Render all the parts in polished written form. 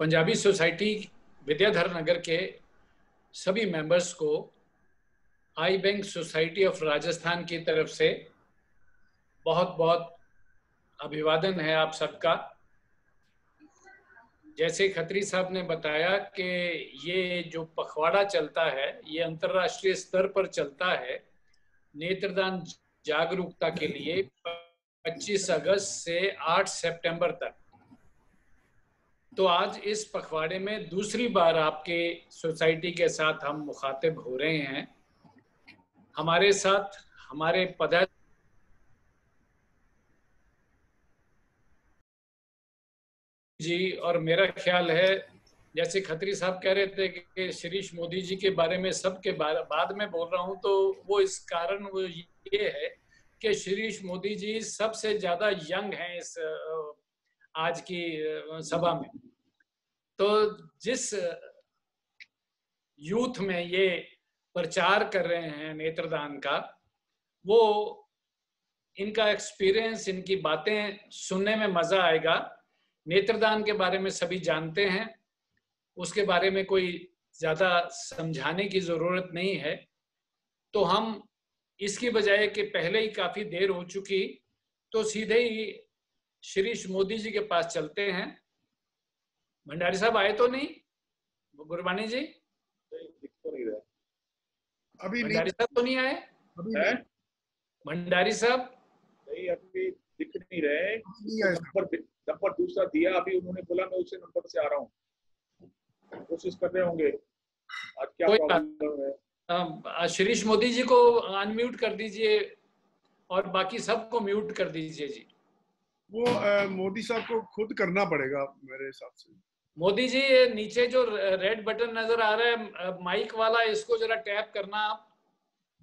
Punjabi society Vidyadhar Nagar के सभी members को आई बैंक सोसाइटी ऑफ राजस्थान की तरफ से बहुत बहुत अभिवादन है आप सबका। जैसे खत्री साहब ने बताया कि ये जो पखवाड़ा चलता है ये अंतर्राष्ट्रीय स्तर पर चलता है नेत्रदान जागरूकता के लिए 25 अगस्त से 8 सितंबर तक। तो आज इस पखवाड़े में दूसरी बार आपके सोसाइटी के साथ हम मुखातिब हो रहे हैं। हमारे साथ हमारे पदाधिकारी जी, और मेरा ख्याल है जैसे खत्री साहब कह रहे थे कि शिरीष मोदी जी के बारे में सबके बाद में बोल रहा हूं, तो वो इस कारण वो ये है कि शिरीष मोदी जी सबसे ज्यादा यंग हैं इस आज की सभा में। तो जिस यूथ में ये प्रचार कर रहे हैं नेत्रदान का, वो इनका एक्सपीरियंस, इनकी बातें सुनने में मजा आएगा। नेत्रदान के बारे में सभी जानते हैं, उसके बारे में कोई ज्यादा समझाने की जरूरत नहीं है। तो हम इसकी बजाय कि पहले ही काफी देर हो चुकी, तो सीधे ही शिरीष मोदी जी के पास चलते हैं। भंडारी साहब आए तो नहीं? गुरबानी जी दिख तो नहीं रहा अभी। भंडारी साहब तो नहीं आए अभी? भंडारी साहब नहीं, अभी दिख नहीं रहे। नंबर दूसरा दिया अभी उन्होंने, बोला मैं उसी नंबर से आ रहा हूँ, कोशिश कर रहे होंगे। आज क्या प्रॉब्लम है? शिरीष मोदी जी को अनम्यूट कर दीजिए और बाकी सबको म्यूट कर दीजिए जी। वो मोदी साहब को खुद करना पड़ेगा मेरे हिसाब से। मोदी जी नीचे जो रेड बटन नजर आ रहा है माइक वाला, इसको जरा टैप करना आप।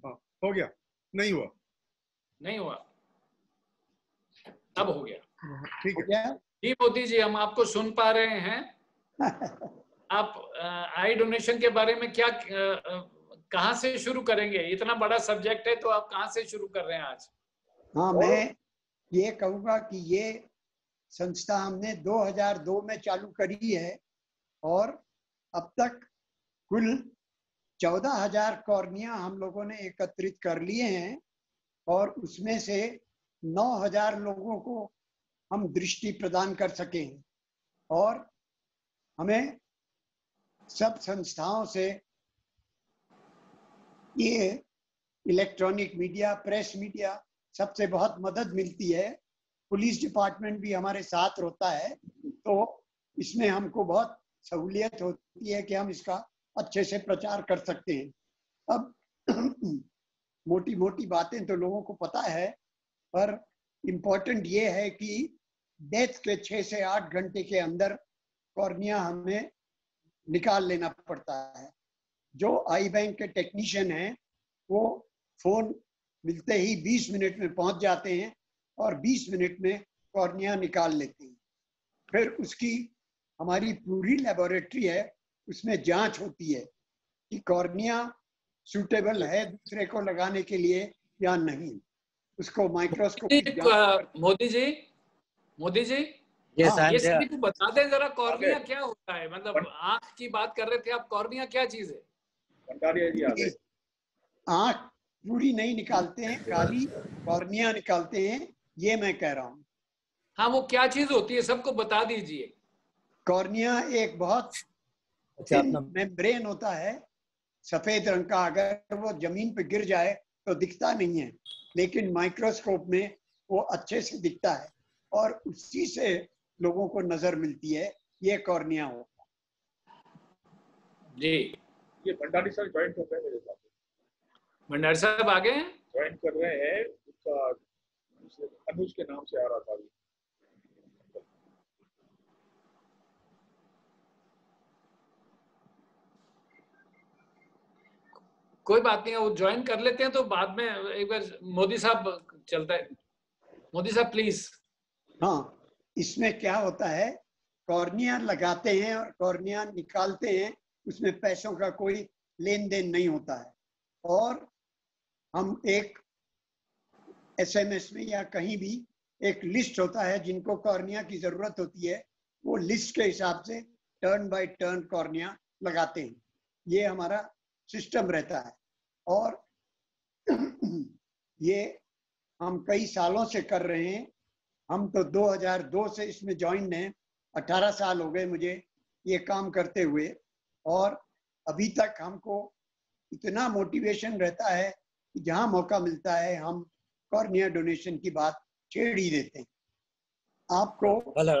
हाँ, हो गया? नहीं हुआ? नहीं हुआ, अब हो गया। ठीक है जी मोदी जी, हम आपको सुन पा रहे हैं। आप आई डोनेशन के बारे में क्या कहाँ से शुरू करेंगे? इतना बड़ा सब्जेक्ट है तो आप कहाँ से शुरू कर रहे हैं आज? हाँ, मैं ये कहूँगा कि ये संस्था हमने 2002 में चालू करी है और अब तक कुल 14,000 कॉर्निया हम लोगों ने एकत्रित कर लिए हैं और उसमें से 9,000 लोगों को हम दृष्टि प्रदान कर सके हैं। और हमें सब संस्थाओं से ये इलेक्ट्रॉनिक मीडिया, प्रेस मीडिया सबसे बहुत मदद मिलती है। पुलिस डिपार्टमेंट भी हमारे साथ होता है, तो इसमें हमको बहुत सहूलियत होती है कि हम इसका अच्छे से प्रचार कर सकते हैं। अब मोटी मोटी बातें तो लोगों को पता है, पर इम्पोर्टेंट ये है कि डेथ के 6 से 8 घंटे के अंदर कॉर्निया हमें निकाल लेना पड़ता है। जो आई बैंक के टेक्नीशियन हैं वो फोन मिलते ही 20 मिनट में पहुंच जाते हैं और 20 मिनट में कॉर्निया निकाल लेते हैं। फिर उसकी हमारी पूरी लेबोरेटरी है, उसमें जांच होती है कि कॉर्निया सूटेबल है दूसरे को लगाने के लिए या नहीं। उसको माइक्रोस्कोपिक मोदी जी हाँ, ये सभी को बता दें जरा, कॉर्निया क्या होता है? मतलब आंख की बात कर रहे थे आप, कॉर्निया क्या चीज है? भंडारिया जी आगे। आंख पूरी नहीं निकालते हैं, खाली कॉर्निया निकालते हैं, ये मैं कह रहा हूँ। हाँ, वो क्या चीज होती है सबको बता दीजिए। कॉर्निया एक बहुत मेम्ब्रेन होता है सफेद रंग का, अगर वो जमीन पे गिर जाए तो दिखता नहीं है, लेकिन माइक्रोस्कोप में वो अच्छे से दिखता है और उसी से लोगों को नजर मिलती है। ये कॉर्निया होता है जी। ये भंडारी सर ज्वाइन कर रहे हैं मेरे साथ। भंडारी साहब आगे हैं, ज्वाइन कर रहे हैं। उसका अनुज के नाम से आ रहा था अभी। कोई बात नहीं है, वो ज्वाइन कर लेते हैं तो बाद में एक बार मोदी साहब चलता है। मोदी साहब प्लीज। हाँ, इसमें क्या होता है, कॉर्निया लगाते हैं और कॉर्निया निकालते हैं, उसमें पैसों का कोई लेन देन नहीं होता है। और हम एक SMS में या कहीं भी एक लिस्ट होता है जिनको कॉर्निया की जरूरत होती है, वो लिस्ट के हिसाब से टर्न बाय टर्न कॉर्निया लगाते हैं। ये हमारा सिस्टम रहता है और ये हम कई सालों से कर रहे हैं। हम तो 2002 से इसमें ज्वाइन हैं, 18 साल हो गए मुझे ये काम करते हुए, और अभी तक हमको इतना मोटिवेशन रहता है कि जहां मौका मिलता है हम कॉर्निया डोनेशन की बात छेड़ ही देते हैं। आपको हेलो।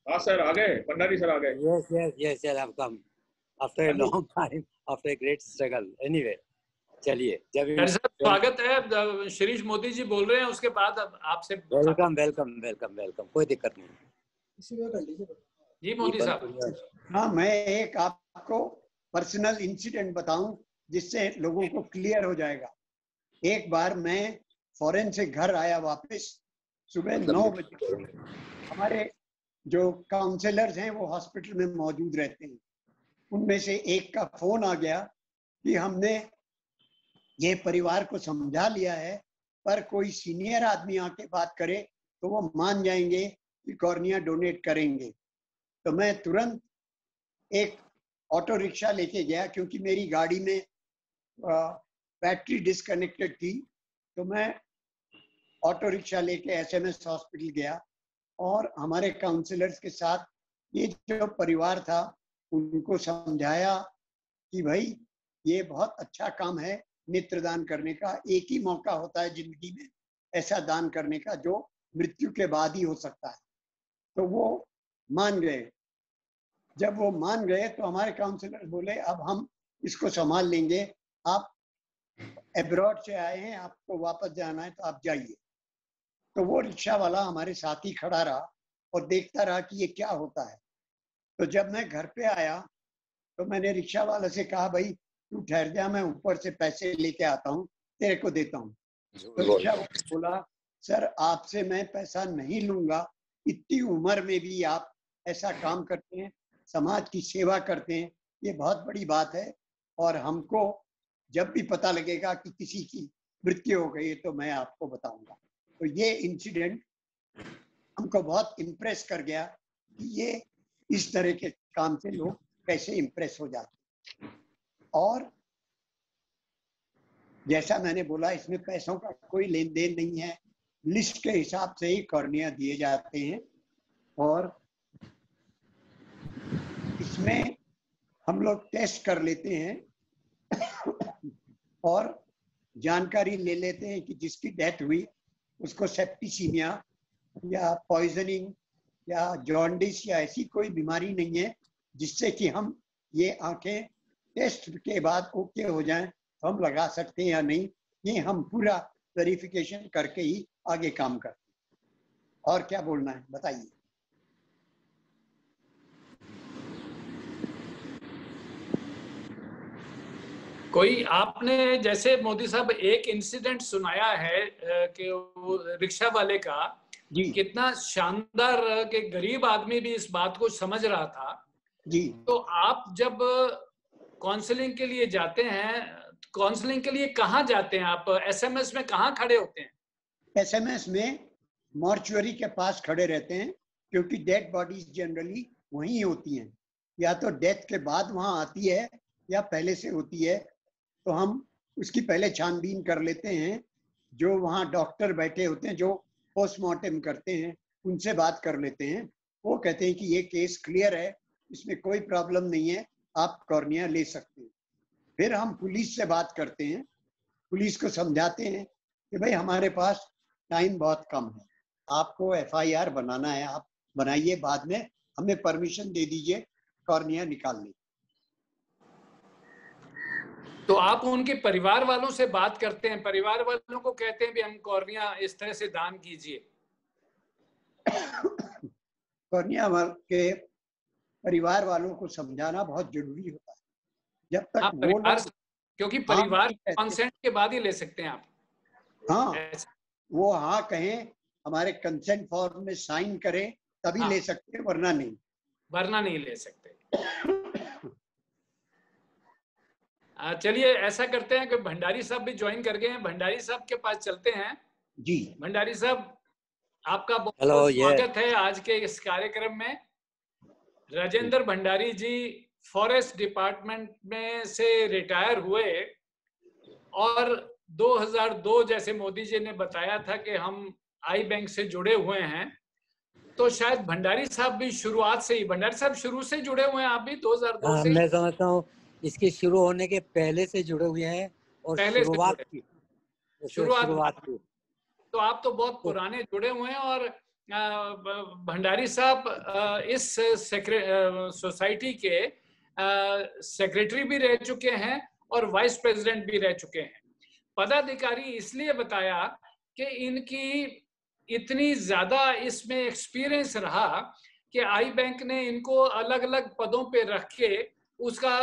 हाँ सर आ गए, भंडारी सर आ गए। yes I've come after a long time, after a great struggle anyway। चलिए, जब स्वागत है। शिरीष मोदी जी बोल रहे हैं, उसके बाद आपसे वेलकम, कोई दिक्कत नहीं जी। मोदी साहब, हाँ, मैं एक आपको पर्सनल इंसिडेंट बताऊं जिससे लोगों को क्लियर हो जाएगा। एक बार मैं फॉरेन से घर आया वापस, सुबह 9 बजे। हमारे जो काउंसलर्स हैं वो हॉस्पिटल में मौजूद रहते हैं। उनमें से एक का फोन आ गया कि हमने ये परिवार को समझा लिया है, पर कोई सीनियर आदमी आके बात करे तो वो मान जाएंगे कि कॉर्निया डोनेट करेंगे। तो मैं तुरंत एक ऑटो रिक्शा लेके गया, क्योंकि मेरी गाड़ी में बैटरी डिस्कनेक्टेड थी। तो मैं ऑटो रिक्शा लेके SMS हॉस्पिटल गया और हमारे काउंसलर्स के साथ ये जो परिवार था उनको समझाया कि भाई ये बहुत अच्छा काम है नेत्रदान करने का। एक ही मौका होता है जिंदगी में ऐसा दान करने का जो मृत्यु के बाद ही हो सकता है। तो वो मान गए। जब वो मान गए तो हमारे काउंसलर बोले अब हम इसको संभाल लेंगे, आप एब्रॉड से आए हैं, आपको वापस जाना है तो आप जाइए। तो वो रिक्शा वाला हमारे साथ ही खड़ा रहा और देखता रहा कि ये क्या होता है। तो जब मैं घर पे आया तो मैंने रिक्शा वाले से कहा, भाई तू ठहर जा, मैं ऊपर से पैसे लेके आता हूँ, तेरे को देता हूँ। तो रिक्शा वाला बोला, सर आपसे मैं पैसा नहीं लूंगा, इतनी उम्र में भी आप ऐसा काम करते हैं, समाज की सेवा करते हैं, ये बहुत बड़ी बात है। और हमको जब भी पता लगेगा कि किसी की मृत्यु हो गई तो मैं आपको बताऊंगा। तो ये इंसिडेंट हमको बहुत इम्प्रेस कर गया कि ये इस तरह के काम से लोग कैसे इम्प्रेस हो जाते। और जैसा मैंने बोला, इसमें पैसों का कोई लेन देन नहीं है, लिस्ट के हिसाब से ही कॉर्निया दिए जाते हैं। और इसमें हम लोग टेस्ट कर लेते हैं और जानकारी ले लेते हैं कि जिसकी डेथ हुई उसको सेप्टिसीमिया या पॉइजनिंग या जॉन्डिस या ऐसी कोई बीमारी नहीं है जिससे कि हम ये आंखें टेस्ट के बाद ओके हो जाएं तो हम लगा सकते हैं या नहीं। ये हम पूरा वेरिफिकेशन करके ही आगे काम करते हैं। और क्या बोलना है बताइए। कोई आपने जैसे मोदी साहब एक इंसिडेंट सुनाया है कि वो रिक्शा वाले का जी कितना शानदार कि गरीब आदमी भी इस बात को समझ रहा था जी। तो आप जब काउंसलिंग के लिए जाते हैं, काउंसलिंग के लिए कहाँ जाते हैं आप? एसएमएस में कहाँ खड़े होते हैं? एसएमएस में मॉर्चुअरी के पास खड़े रहते हैं, क्योंकि डेड बॉडीज जनरली वहीं होती हैं, या तो डेथ के बाद वहां आती है या पहले से होती है। तो हम उसकी पहले छानबीन कर लेते हैं। जो वहाँ डॉक्टर बैठे होते हैं जो पोस्टमार्टम करते हैं, उनसे बात कर लेते हैं। वो कहते हैं कि ये केस क्लियर है, इसमें कोई प्रॉब्लम नहीं है, आप कॉर्निया ले सकते हैं। फिर हम पुलिस से बात करते हैं, पुलिस को समझाते हैं कि भाई हमारे पास टाइम बहुत कम है, आपको एफआईआर बनाना है, आप बनाइए, बाद में हमें परमिशन दे दीजिए कॉर्निया निकालने। तो आप उनके परिवार वालों से बात करते हैं, परिवार वालों को कहते हैं भी हम कॉर्निया इस तरह से दान कीजिए? कॉर्निया के परिवार वालों को समझाना बहुत जरूरी होता है। जब तक वो लोग, क्योंकि परिवार कंसेंट के बाद ही ले सकते हैं आप। हाँ, वो हाँ कहें, हमारे कंसेंट फॉर्म में साइन करें तभी ले सकते हैं, वरना नहीं, वरना नहीं ले सकते। चलिए ऐसा करते हैं कि भंडारी साहब भी ज्वाइन कर गए हैं, भंडारी साहब के पास चलते हैं। जी भंडारी साहब, आपका बहुत स्वागत है आज के इस कार्यक्रम में। राजेंद्र भंडारी जी फॉरेस्ट डिपार्टमेंट में से रिटायर हुए और 2002 जैसे मोदी जी ने बताया था कि हम आई बैंक से जुड़े हुए हैं, तो शायद भंडारी साहब भी शुरुआत से ही, भंडारी साहब शुरू से जुड़े हुए हैं आप भी 2002 से? मैं समझता हूँ इसके शुरू होने के पहले से जुड़े हुए हैं और पहले शुरुआत की। तो आप तो बहुत पुराने जुड़े हुए हैं। और भंडारी साहब इस सोसाइटी के सेक्रेटरी भी रह चुके हैं और वाइस प्रेसिडेंट भी रह चुके हैं। पदाधिकारी इसलिए बताया कि इनकी इतनी ज्यादा इसमें एक्सपीरियंस रहा कि आई बैंक ने इनको अलग अलग पदों पे रख के उसका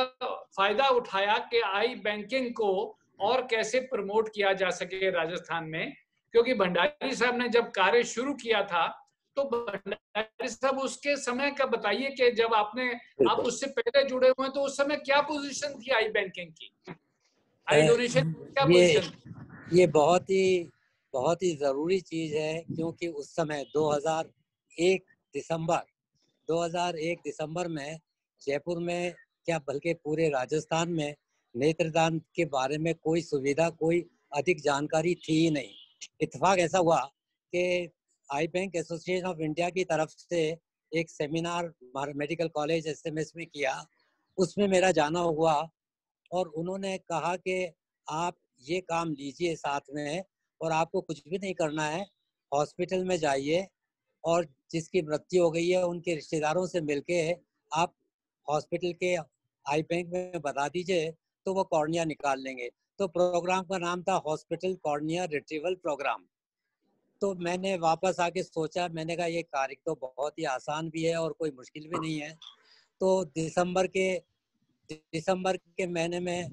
फायदा उठाया कि आई बैंकिंग को और कैसे प्रमोट किया जा सके राजस्थान में। क्योंकि भंडारी साहब ने जब कार्य शुरू किया था, तो भंडारी साहब उसके समय का बताइए कि जब आप उससे पहले जुड़े हुए हैं, तो उस समय क्या पोजीशन थी आई बैंकिंग की, आई डोनेशन क्या पोजीशन थी? ये बहुत ही जरूरी चीज है, क्योंकि उस समय 2001 दिसंबर में जयपुर में, क्या बल्कि पूरे राजस्थान में नेत्रदान के बारे में कोई सुविधा, कोई अधिक जानकारी थी ही नहीं। इत्तेफाक ऐसा हुआ कि आई बैंक एसोसिएशन ऑफ इंडिया की तरफ से एक सेमिनार मेडिकल कॉलेज एसएमएस में किया, उसमें मेरा जाना हुआ और उन्होंने कहा कि आप ये काम लीजिए साथ में, और आपको कुछ भी नहीं करना है, हॉस्पिटल में जाइए और जिसकी मृत्यु हो गई है उनके रिश्तेदारों से मिलके आप हॉस्पिटल के आई बैंक में बता दीजिए, तो वो कॉर्निया निकाल लेंगे। तो प्रोग्राम का नाम था हॉस्पिटल कॉर्निया रिट्रीवल प्रोग्राम। तो मैंने वापस आके सोचा, मैंने कहा ये कार्य तो बहुत ही आसान भी है और कोई मुश्किल भी नहीं है। तो दिसंबर के महीने में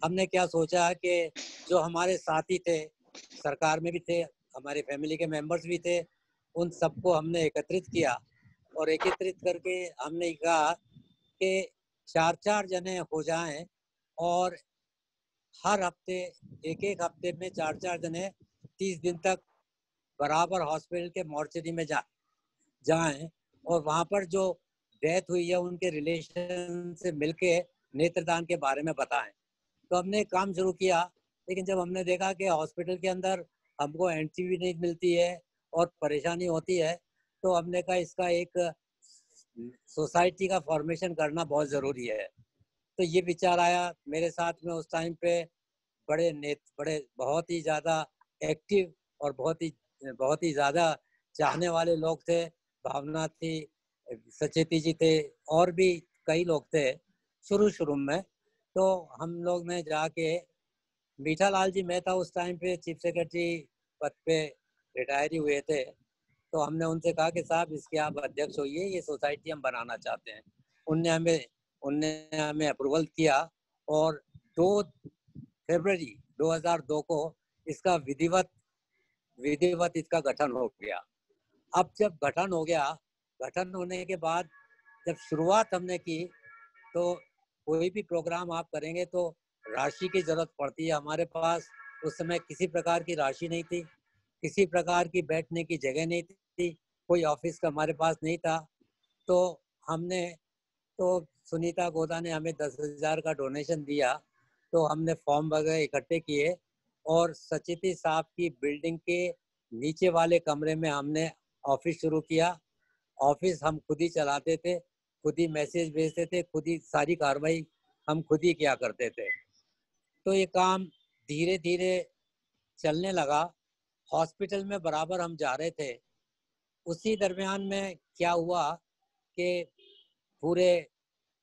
हमने क्या सोचा कि जो हमारे साथी थे, सरकार में भी थे, हमारे फैमिली के मेंबर्स भी थे, उन सबको हमने एकत्रित किया और एकत्रित करके हमने कहा कि 4 जने हो जाएं और हर हफ्ते, एक हफ्ते में 4 जने 30 दिन तक बराबर हॉस्पिटल के मॉर्चरी में जाएं और वहाँ पर जो डेथ हुई है उनके रिलेशन से मिलके नेत्रदान के बारे में बताएं। तो हमने काम शुरू किया, लेकिन जब हमने देखा कि हॉस्पिटल के अंदर हमको एंट्री भी नहीं मिलती है और परेशानी होती है, तो हमने कहा इसका एक सोसाइटी का फॉर्मेशन करना बहुत ज़रूरी है। तो ये विचार आया मेरे साथ में। उस टाइम पे बड़े बहुत ही ज़्यादा एक्टिव और बहुत ही ज़्यादा चाहने वाले लोग थे। भावना थी, सचेती जी थे और भी कई लोग थे शुरू में। तो हम लोग ने जाके, मीठा लाल जी मेहता उस टाइम पे चीफ सेक्रेटरी पद पे रिटायर ही हुए थे, तो हमने उनसे कहा कि साहब इसके आप अध्यक्ष होइए, ये सोसाइटी हम बनाना चाहते हैं। उनने हमें अप्रूवल किया और 2 फरवरी 2002 को इसका विधिवत इसका गठन हो गया। अब जब गठन हो गया, गठन होने के बाद जब शुरुआत हमने की, तो कोई भी प्रोग्राम आप करेंगे तो राशि की जरूरत पड़ती है। हमारे पास उस समय किसी प्रकार की राशि नहीं थी, किसी प्रकार की बैठने की जगह नहीं थी, कोई ऑफिस का हमारे पास नहीं था। तो सुनीता गोदा ने हमें 10,000 का डोनेशन दिया। तो हमने फॉर्म वगैरह इकट्ठे किए और सचिति साहब की बिल्डिंग के नीचे वाले कमरे में हमने ऑफिस शुरू किया। ऑफिस हम खुद ही चलाते थे, खुद ही मैसेज भेजते थे, खुद ही सारी कार्रवाई हम खुद ही किया करते थे। तो ये काम धीरे धीरे चलने लगा। हॉस्पिटल में बराबर हम जा रहे थे। उसी दरमियान में क्या हुआ कि पूरे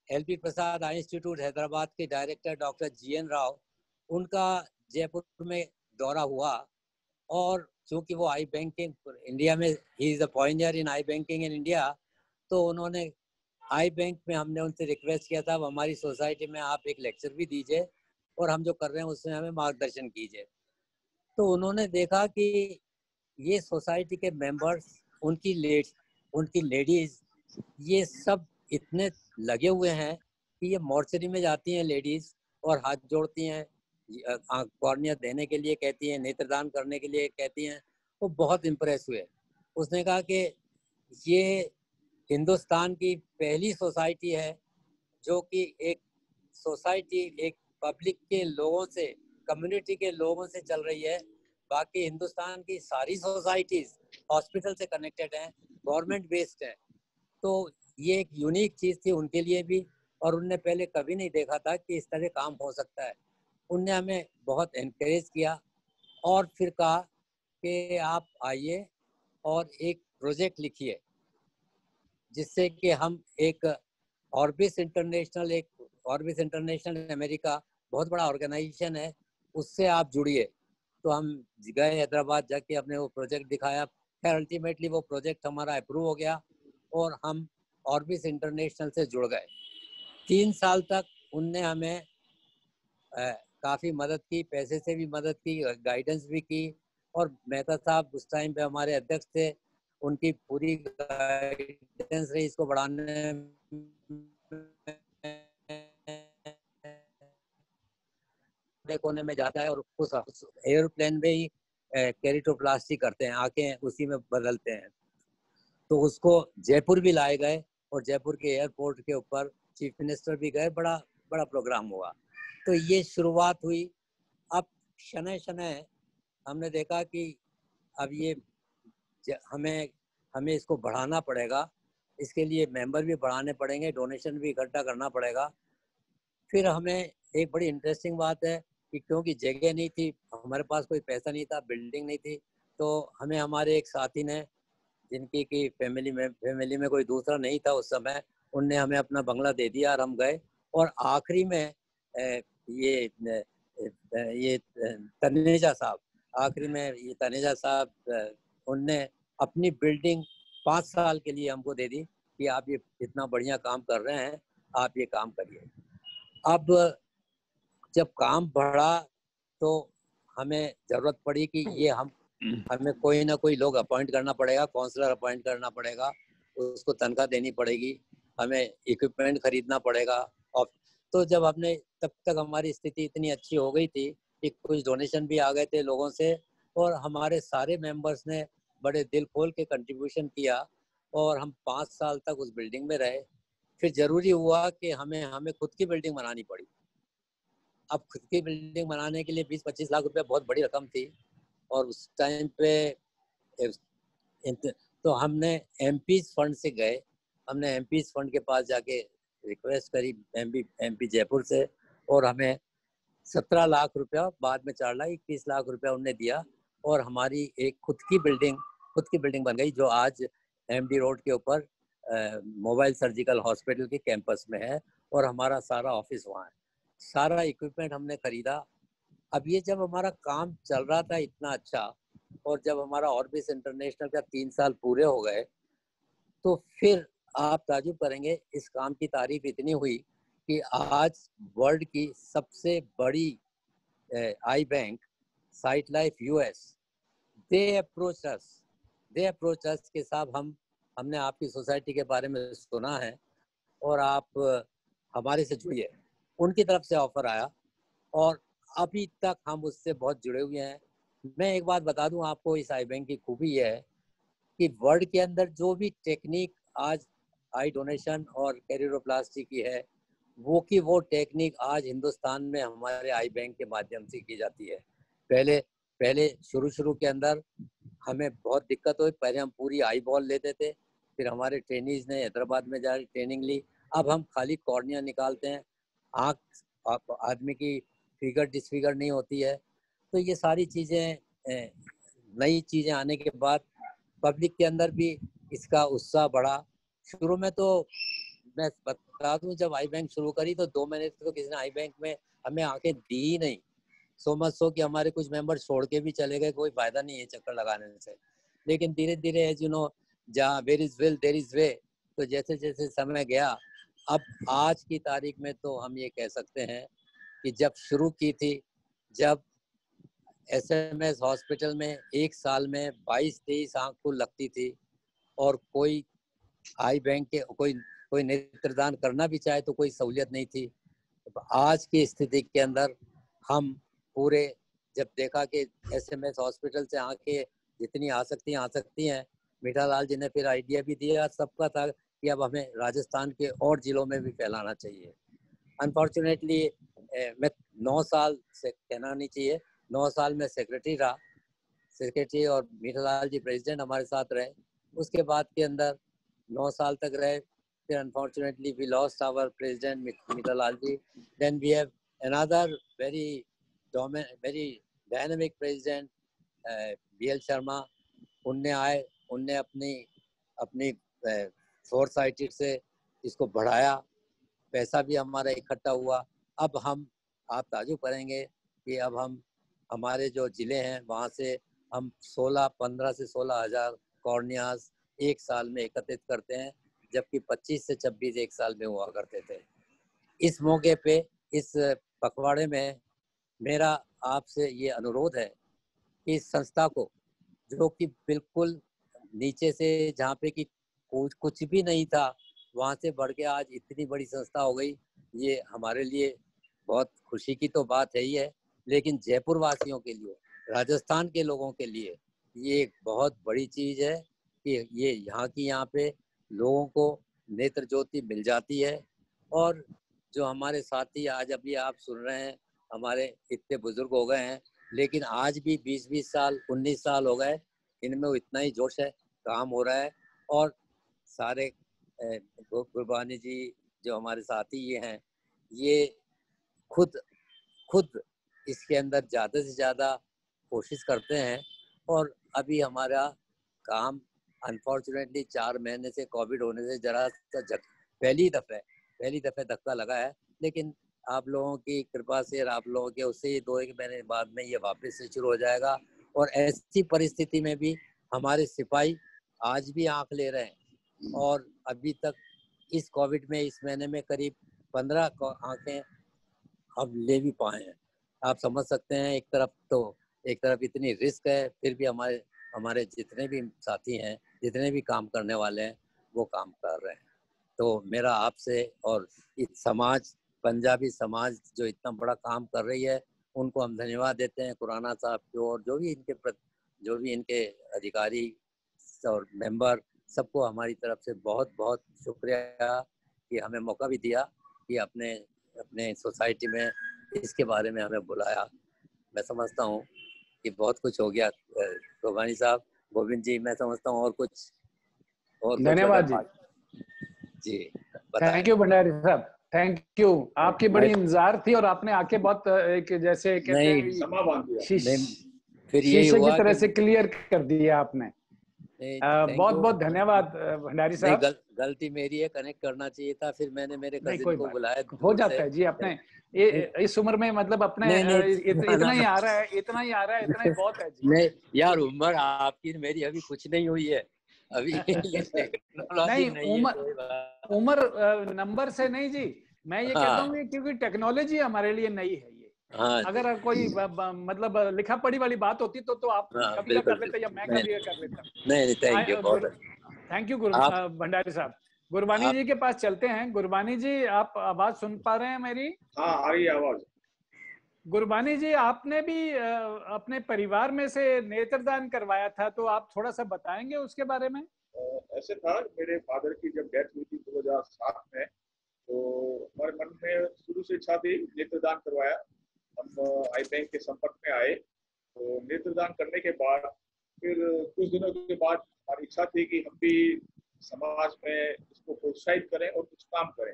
एलपी प्रसाद आई इंस्टीट्यूट हैदराबाद के डायरेक्टर डॉक्टर जीएन राव, उनका जयपुर में दौरा हुआ और चूंकि वो आई बैंकिंग इंडिया में, he is the Pioneer in I banking in India, तो उन्होंने आई बैंक में हमने उनसे रिक्वेस्ट किया था हमारी सोसाइटी में आप एक लेक्चर भी दीजिए और हम जो कर रहे हैं उसमें हमें मार्गदर्शन कीजिए। तो उन्होंने देखा कि ये सोसाइटी के मेंबर्स, उनकी लेडीज, ये सब इतने लगे हुए हैं कि ये मॉर्चरी में जाती हैं लेडीज और हाथ जोड़ती हैं, कॉर्निया देने के लिए कहती हैं, नेत्रदान करने के लिए कहती हैं। वो बहुत इम्प्रेस हुए। उसने कहा कि ये हिंदुस्तान की पहली सोसाइटी है जो कि एक सोसाइटी एक पब्लिक के लोगों से, कम्युनिटी के लोगों से चल रही है। बाकी हिंदुस्तान की सारी सोसाइटीज हॉस्पिटल से कनेक्टेड हैं, गवर्नमेंट बेस्ड है। तो ये एक यूनिक चीज़ थी उनके लिए भी, और उनने पहले कभी नहीं देखा था कि इस तरह काम हो सकता है। उनने हमें बहुत एनकरेज किया और फिर कहा कि आप आइए और एक प्रोजेक्ट लिखिए जिससे कि हम एक ऑर्बिस इंटरनेशनल अमेरिका बहुत बड़ा ऑर्गेनाइजेशन है, उससे आप जुड़िए। तो हम गए हैदराबाद, जाके अपने वो प्रोजेक्ट दिखाया। फिर अल्टीमेटली वो प्रोजेक्ट हमारा अप्रूव हो गया और हम ऑर्बिस इंटरनेशनल से जुड़ गए। 3 साल तक उनने हमें काफ़ी मदद की, पैसे से भी मदद की, गाइडेंस भी की। और मेहता साहब उस टाइम पे हमारे अध्यक्ष थे, उनकी पूरी गाइडेंस रही इसको बढ़ाने कोने में जाता है और उस एयरप्लेन में ही केरिटोप्लास्टी करते हैं, आंखें उसी में बदलते हैं। तो उसको जयपुर भी लाए गए और जयपुर के एयरपोर्ट के ऊपर चीफ मिनिस्टर भी गए, बड़ा बड़ा प्रोग्राम हुआ। तो ये शुरुआत हुई। अब शनय शनय हमने देखा कि अब ये हमें इसको बढ़ाना पड़ेगा, इसके लिए मेंबर भी बढ़ाने पड़ेंगे, डोनेशन भी इकट्ठा करना पड़ेगा। फिर हमें एक बड़ी इंटरेस्टिंग बात है कि क्योंकि जगह नहीं थी, हमारे पास कोई पैसा नहीं था, बिल्डिंग नहीं थी, तो हमें हमारे एक साथी ने, जिनकी कि फैमिली में कोई दूसरा नहीं था उस समय, उनने हमें अपना बंगला दे दिया और हम गए। और आखिरी में ये तनेजा साहब उनने अपनी बिल्डिंग 5 साल के लिए हमको दे दी कि आप ये इतना बढ़िया काम कर रहे हैं, आप ये काम करिए। अब जब काम बढ़ा तो हमें ज़रूरत पड़ी कि ये हमें कोई ना कोई लोग अपॉइंट करना पड़ेगा, काउंसलर अपॉइंट करना पड़ेगा, उसको तनख्वाह देनी पड़ेगी, हमें इक्विपमेंट खरीदना पड़ेगा। और तो जब हमने, तब तक हमारी स्थिति इतनी अच्छी हो गई थी कि कुछ डोनेशन भी आ गए थे लोगों से और हमारे सारे मेंबर्स ने बड़े दिल खोल के कंट्रीब्यूशन किया और हम 5 साल तक उस बिल्डिंग में रहे। फिर ज़रूरी हुआ कि हमें खुद की बिल्डिंग बनानी पड़ी। अब खुद की बिल्डिंग बनाने के लिए 20-25 लाख रुपए बहुत बड़ी रकम थी और उस टाइम पे तो हमने एमपीज फंड से गए। हमने एमपीज फंड के पास जाके रिक्वेस्ट करी एमपी जयपुर से, और हमें 17 लाख रुपया, बाद में 4 लाख 21 लाख रुपया उन्होंने दिया और हमारी एक खुद की बिल्डिंग बन गई, जो आज एमडी रोड के ऊपर मोबाइल सर्जिकल हॉस्पिटल के कैंपस में है और हमारा सारा ऑफिस वहाँ है। सारा इक्विपमेंट हमने खरीदा। अब ये जब हमारा काम चल रहा था इतना अच्छा, और जब हमारा ऑर्बिस इंटरनेशनल का 3 साल पूरे हो गए तो फिर आप ताजुब करेंगे, इस काम की तारीफ इतनी हुई कि आज वर्ल्ड की सबसे बड़ी eye bank sight life US, they approach us के साहब हमने आपकी सोसाइटी के बारे में सुना है और आप हमारे से जुड़िए। उनकी तरफ से ऑफर आया और अभी तक हम उससे बहुत जुड़े हुए हैं। मैं एक बात बता दूं आपको, इस आई बैंक की खूबी यह है कि वर्ल्ड के अंदर जो भी टेक्निक आज आई डोनेशन और कैरियरोप्लास्टी की है, वो टेक्निक आज हिंदुस्तान में हमारे आई बैंक के माध्यम से की जाती है। पहले शुरू के अंदर हमें बहुत दिक्कत हुई। पहले हम पूरी आई बॉल लेते थे, फिर हमारे ट्रेनीज ने हैदराबाद में जाकर ट्रेनिंग ली। अब हम खाली कॉर्निया निकालते हैं, आँख आदमी की फिगर डिसफिगर नहीं होती है। तो ये सारी चीज़ें, नई चीज़ें आने के बाद पब्लिक के अंदर भी इसका उत्साह बढ़ा। शुरू में तो मैं बता दूं, जब आई बैंक शुरू करी तो 2 महीने तो किसी ने आई बैंक में हमें आंखें दी ही नहीं। सो मच सो कि हमारे कुछ मेंबर छोड़ के भी चले गए, कोई फायदा नहीं है चक्कर लगाने से। लेकिन धीरे धीरे एज यू नो, जहाँ where is will there is way, तो जैसे जैसे समय गया, अब आज की तारीख में तो हम ये कह सकते हैं कि जब शुरू की थी, जब SMS हॉस्पिटल में एक साल में 22-23 आँख को लगती थी और कोई आई बैंक के कोई नेत्रदान करना भी चाहे तो कोई सहूलियत नहीं थी। तो आज की स्थिति के अंदर हम पूरे जब देखा कि SMS हॉस्पिटल से आंखें जितनी आ सकती हैं, मीठालाल जी ने फिर आइडिया भी दिया सबका था कि अब हमें राजस्थान के और जिलों में भी फैलाना चाहिए। अनफॉर्चुनेटली मैं 9 साल से कहना नहीं चाहिए, 9 साल में सेक्रेटरी और मीठालाल जी प्रेसिडेंट हमारे साथ रहे। उसके बाद के अंदर 9 साल तक रहे। फिर unfortunately we lost our president Mithalal ji. Then we have another very dynamic president BL Sharma. उनने अपनी फोरसाइटेड से इसको बढ़ाया, पैसा भी हमारा इकट्ठा हुआ। अब आप ताजुब करेंगे कि अब हमारे जो ज़िले हैं वहाँ से हम 15 से 16 हज़ार कॉर्नियाज एक साल में एकत्रित करते हैं, जबकि 25 से 26 एक साल में हुआ करते थे। इस मौके पे, इस पखवाड़े में मेरा आपसे ये अनुरोध है कि इस संस्था को, जो कि बिल्कुल नीचे से, जहाँ पे कि कुछ भी नहीं था, वहाँ से बढ़ के आज इतनी बड़ी संस्था हो गई, ये हमारे लिए बहुत खुशी की तो बात है ही है। लेकिन जयपुर वासियों के लिए, राजस्थान के लोगों के लिए ये एक बहुत बड़ी चीज़ है कि ये यहाँ पे लोगों को नेत्र ज्योति मिल जाती है। और जो हमारे साथी आज अभी आप सुन रहे हैं, हमारे इतने बुजुर्ग हो गए हैं, लेकिन आज भी 20-20 साल 19 साल हो गए, इनमें इतना ही जोश है, काम हो रहा है। और सारे गुरबानी जी जो हमारे साथी ये हैं, ये खुद इसके अंदर ज़्यादा से ज़्यादा कोशिश करते हैं। और अभी हमारा काम अनफॉर्चुनेटली 4 महीने से कोविड होने से जरा सा पहली दफ़े धक्का लगा है, लेकिन आप लोगों की कृपा से और आप लोगों के उससे ही 2-1 महीने बाद में ये वापस से शुरू हो जाएगा। और ऐसी परिस्थिति में भी हमारे सिपाही आज भी आँख ले रहे हैं और अभी तक इस कोविड में इस महीने में करीब 15 आँखें हम ले भी पाए हैं। आप समझ सकते हैं, एक तरफ इतनी रिस्क है, फिर भी हमारे जितने भी साथी हैं, जितने भी काम करने वाले हैं, वो काम कर रहे हैं। तो मेरा आपसे और इस पंजाबी समाज जो इतना बड़ा काम कर रही है, उनको हम धन्यवाद देते हैं, खुराना साहब को और जो भी इनके अधिकारी और मेंबर, सबको हमारी तरफ से बहुत बहुत शुक्रिया कि हमें मौका भी दिया कि अपने सोसाइटी में इसके बारे में हमें बुलाया। मैं समझता हूँ कि बहुत कुछ हो गया। गोभानी साहब, गोविंद जी, मैं समझता हूँ और कुछ धन्यवाद जी। थैंक यू भंडारी साहब, थैंक यू। आपकी बड़ी इंतजार थी और आपने आके बहुत एक जैसे कहते हैं समा बांध दिया। फिर ये शीशे हुआ की तरह से क्लियर कर दिया आपने। बहुत बहुत धन्यवाद भंडारी साहब। गलती मेरी है, कनेक्ट करना चाहिए था, फिर मैंने मेरे कजिन को बुलाया। हो जाता है जी, अपने इस उम्र में मतलब अपने इतना ही आ रहा है, इतना ही बहुत है जी। नहीं यार, उम्र आपकी मेरी अभी कुछ नहीं हुई है अभी। नहीं, उम्र नंबर से नहीं जी, मैं ये कहता हूँ क्योंकि टेक्नोलॉजी हमारे लिए नई है। हाँ, अगर कोई मतलब लिखा पढ़ी वाली बात होती तो आप कभी का कर लेते या मैं कभी का कर लेता। नहीं, thank you, thank you Bhandari साहब। गुरबानी जी के पास चलते हैं। गुरबानी जी, आप आवाज सुन पा रहे हैं मेरी? हाँ, आ रही है आवाज। गुरबानी जी, आपने भी अपने परिवार में से नेत्रदान करवाया था, तो आप थोड़ा सा बताएंगे उसके बारे में? ऐसे था, मेरे फादर की जब डेथ हुई थी 2007 में, तो हमारे मन में शुरू से इच्छा थी नेत्रदान करवाया। हम आई बैंक के संपर्क में आए, तो नेत्रदान करने के बाद फिर कुछ दिनों के बाद हमारी इच्छा थी कि हम भी समाज में इसको प्रोत्साहित करें और कुछ काम करें।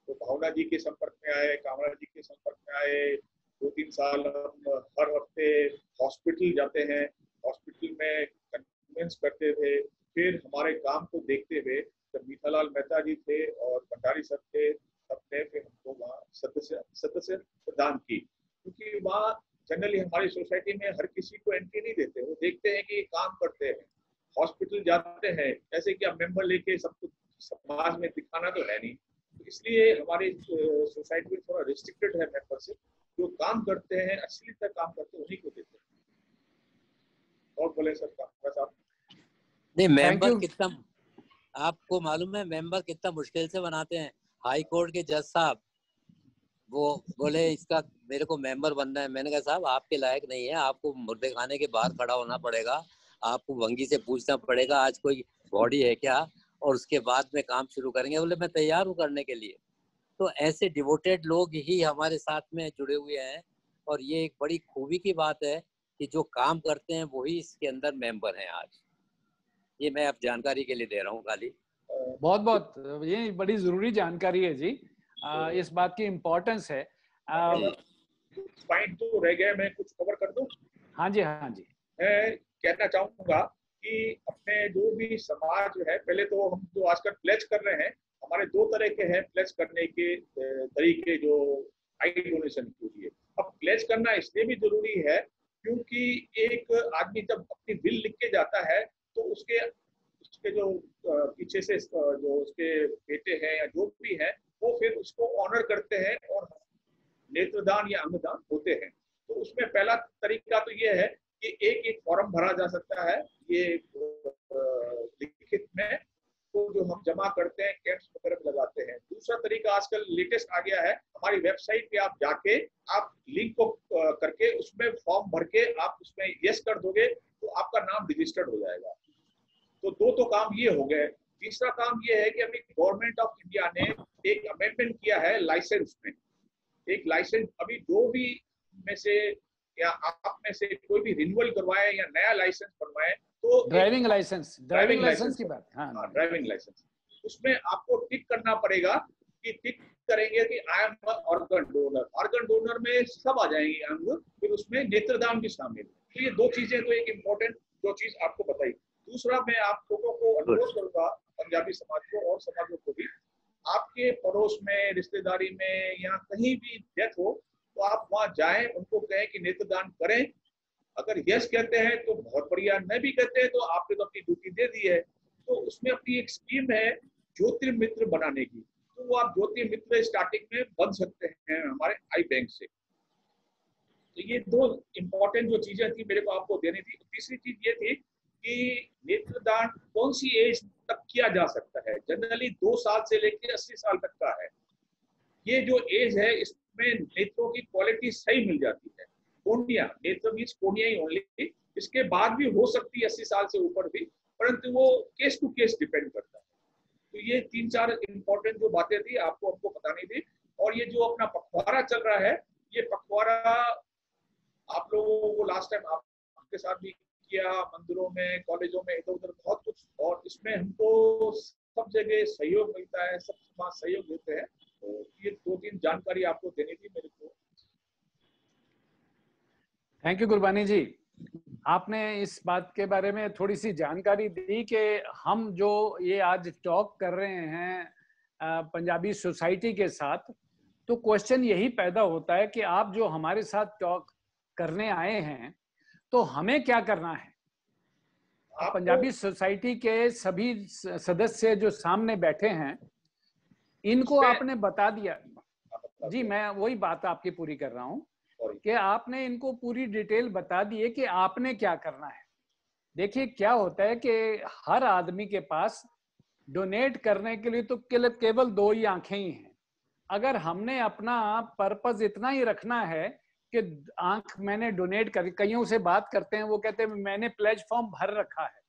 तो भावना जी के संपर्क में आए, कामरा जी के संपर्क में आए। 2-3 साल हम हर हफ्ते हॉस्पिटल जाते हैं, हॉस्पिटल में कन्विंस करते थे। फिर हमारे काम को देखते हुए जब मीठालाल मेहता जी थे और भंडारी सर थे, सबने फिर हमको वहाँ सदस्य प्रदान की, क्योंकि वहाँ जनरली हमारी सोसाइटी में हर किसी को एंट्री नहीं देते। वो देखते हैं कि काम करते हैं, हॉस्पिटल जाते हैं, जैसे कि आप मेंबर लेके सब कुछ समाज में दिखाना तो है नहीं। तो इसलिए हमारी सोसाइटी में थोड़ा रिस्ट्रिक्टेड है मेंबरशिप। जो काम करते हैं, असली तक काम करते हैं, उन्हीं को देते हैं। और बोले सर साहब? नहीं, मेंबर कितना, आपको मालूम है मेंबर कितना मुश्किल से बनाते हैं? हाई कोर्ट के जज साहब वो बोले इसका मेरे को मेंबर बनना है। मैंने कहा साहब आपके लायक नहीं है, आपको मुर्दे खाने के बाहर खड़ा होना पड़ेगा, आपको वंगी से पूछना पड़ेगा आज कोई बॉडी है क्या, और उसके बाद में काम शुरू करेंगे। बोले मैं तैयार हूँ करने के लिए। तो ऐसे डिवोटेड लोग ही हमारे साथ में जुड़े हुए हैं, और ये एक बड़ी खूबी की बात है कि जो काम करते हैं वही इसके अंदर मेंबर हैं आज। ये मैं आप जानकारी के लिए दे रहा हूँ खाली। बहुत बहुत ये बड़ी जरूरी जानकारी है जी। इस बात की इम्पोर्टेंस है। पॉइंट तो रह गए, मैं कुछ कवर कर दूं? हाँ जी, हाँ जी। मैं कहना चाहूंगा कि अपने जो भी समाज है, पहले तो हम जो आजकल प्लेज कर रहे हैं, हमारे 2 तरह के हैं प्लेज करने के तरीके जो आई डोनेशन के लिए। अब प्लेज करना इसलिए भी जरूरी है क्योंकि एक आदमी जब अपनी विल लिख के जाता है तो उसके जो पीछे से जो उसके बेटे हैं या जो भी है, वो फिर उसको ऑनर करते हैं और नेत्रदान या अंगदान होते हैं। तो उसमें पहला तरीका तो ये है कि एक फॉर्म भरा जा सकता है, ये लिखित में, तो जो हम जमा करते हैं कैंप्स वगैरह में लगाते हैं। दूसरा तरीका आजकल लेटेस्ट आ गया है, हमारी वेबसाइट पे आप जाके आप लिंक को करके उसमें फॉर्म भर के आप उसमें यस कर दोगे तो आपका नाम रजिस्टर्ड हो जाएगा। तो 2 तो काम ये हो गए। तीसरा काम ये है कि अभी गवर्नमेंट ऑफ इंडिया ने एक अमेंडमेंट किया है लाइसेंस में। एक लाइसेंस अभी जो भी में से या आप में से कोई भी रिन्यूअल करवाए या नया लाइसेंस बनवाए तो ड्राइविंग लाइसेंस की बात। हाँ, ड्राइविंग लाइसेंस, उसमें आपको टिक करना पड़ेगा कि टिक करेंगे कि I am organ donor. Organ donor में सब आ जाएंगे अंग, फिर उसमें नेत्रदान भी शामिल। तो ये 2 चीजें तो एक इम्पोर्टेंट जो चीज आपको बताई। दूसरा, मैं आप लोगों को अनुरोध करूंगा, पंजाबी समाज को और समाजों को भी, आपके पड़ोस में, रिश्तेदारी में या कहीं भी डेथ हो तो आप वहां जाएं, उनको कहें कि नेत्रदान करें। अगर यस कहते हैं तो बहुत बढ़िया, नहीं भी कहते हैं तो आपने तो अपनी ड्यूटी दे दी है। तो उसमें अपनी एक स्कीम है ज्योतिर्मित्र बनाने की, तो वो आप ज्योतिर्मित्र स्टार्टिंग में बन सकते हैं हमारे आई बैंक से। तो ये 2 इम्पोर्टेंट जो चीजें थी मेरे को आपको देनी थी। तीसरी चीज ये थी कि नेत्रदान कौन सी एज तक किया जा सकता है। जनरली 2 साल से लेकर 80 साल तक का है। ये जो एज है इसमें नेत्रों की क्वालिटी सही मिल जाती है। कोर्निया, नेत्र मींस कोर्निया ही ओनली। इसके बाद भी हो सकती है 80 साल से ऊपर भी, परंतु वो केस टू केस डिपेंड करता है। तो ये 3-4 इंपॉर्टेंट जो बातें थी आपको हमको बतानी थी। और ये जो अपना पखवाड़ा चल रहा है, ये पखवाड़ा आप लोगों को लास्ट टाइम आपके साथ भी किया, मंदिरों में, कॉलेजों में, इधर उधर बहुत कुछ, और इसमें हमको सब जगह सहयोग मिलता है, सब समाज सहयोग देते हैं। तो ये 2-3 जानकारी आपको देनी थी मेरे को। थैंक यू गुरबानी जी। आपने इस बात के बारे में थोड़ी सी जानकारी दी कि हम जो ये आज टॉक कर रहे हैं पंजाबी सोसाइटी के साथ, तो क्वेश्चन यही पैदा होता है कि आप जो हमारे साथ टॉक करने आए हैं तो हमें क्या करना है। पंजाबी सोसाइटी के सभी सदस्य जो सामने बैठे हैं, इनको आपने बता दिया। जी, मैं वही बात आपकी पूरी कर रहा हूँ कि आपने इनको पूरी डिटेल बता दी है कि आपने क्या करना है। देखिए क्या होता है कि हर आदमी के पास डोनेट करने के लिए तो केवल 2 ही आंखें ही हैं। अगर हमने अपना पर्पस इतना ही रखना है कि आंख मैंने डोनेट कर, कईयों से बात करते हैं, वो कहते हैं मैंने प्लेज फॉर्म भर रखा है,